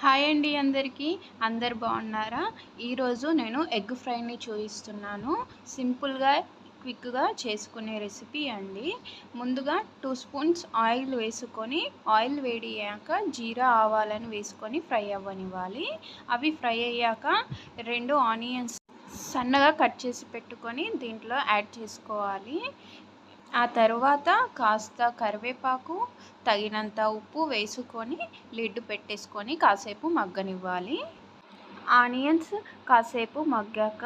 Hi అండి అందరికీ. అందరు బాగున్నారా? ఈరోజు నేను ఎగ్ ఫ్రైని చూపిస్తున్నాను. సింపుల్గా క్విక్గా చేసుకునే రెసిపీ అండి. ముందుగా 2 స్పూన్స్ ఆయిల్ వేసుకొని, ఆయిల్ వేడయ్యాక జీరా ఆవాలను వేసుకొని ఫ్రై అవ్వనివ్వాలి. అవి ఫ్రై అయ్యాక 2 ఆనియన్స్ సన్నగా కట్ చేసి పెట్టుకొని దీంట్లో యాడ్ చేసుకోవాలి. ఆ తర్వాత కాస్త కరివేపాకు, తగినంత ఉప్పు వేసుకొని లిడ్ పెట్టేసుకొని కాసేపు మగ్గనివ్వాలి. ఆనియన్స్ కాసేపు మగ్గాక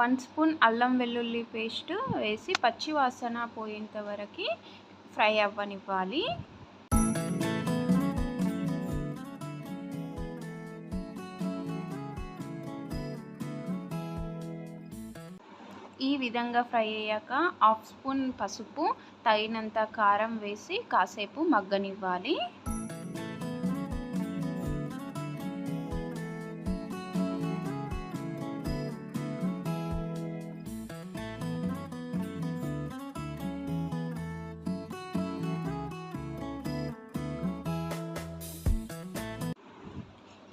1 స్పూన్ అల్లం వెల్లుల్లి పేస్ట్ వేసి పచ్చి వాసన పోయేంత వరకు ఫ్రై అవ్వనివ్వాలి. ఈ విధంగా ఫ్రై అయ్యాక 1/2 స్పూన్ పసుపు, తగినంత కారం వేసి కాసేపు మగ్గనివ్వాలి.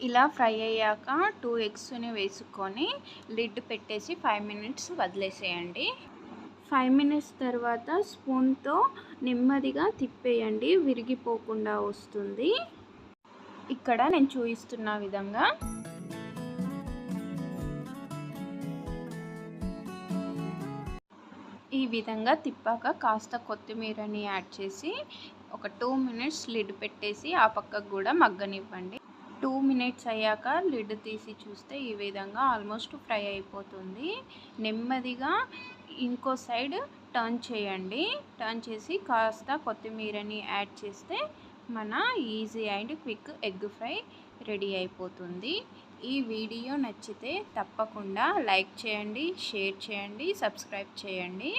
ఇలా ఫ్రై అయ్యాక 2 ఎగ్స్ని వేసుకొని లిడ్ పెట్టేసి 5 మినిట్స్ వదిలేసేయండి. 5 మినిట్స్ తర్వాత స్పూన్తో నెమ్మదిగా తిప్పేయండి, విరిగిపోకుండా వస్తుంది. ఇక్కడ నేను చూపిస్తున్న విధంగా ఈ విధంగా తిప్పాక కాస్త కొత్తిమీరని యాడ్ చేసి ఒక 2 మినిట్స్ లిడ్ పెట్టేసి ఆ పక్కకు కూడా మగ్గనివ్వండి. 2 మినిట్స్ అయ్యాక లిడ్ తీసి చూస్తే ఈ విధంగా ఆల్మోస్ట్ ఫ్రై అయిపోతుంది. నెమ్మదిగా ఇంకో సైడ్ టర్న్ చేయండి. టర్న్ చేసి కాస్త కొత్తిమీరని యాడ్ చేస్తే మన easy and quick egg fry ready అయిపోతుంది. ఈ వీడియో నచ్చితే తప్పకుండా లైక్ చేయండి, షేర్ చేయండి, సబ్స్క్రైబ్ చేయండి.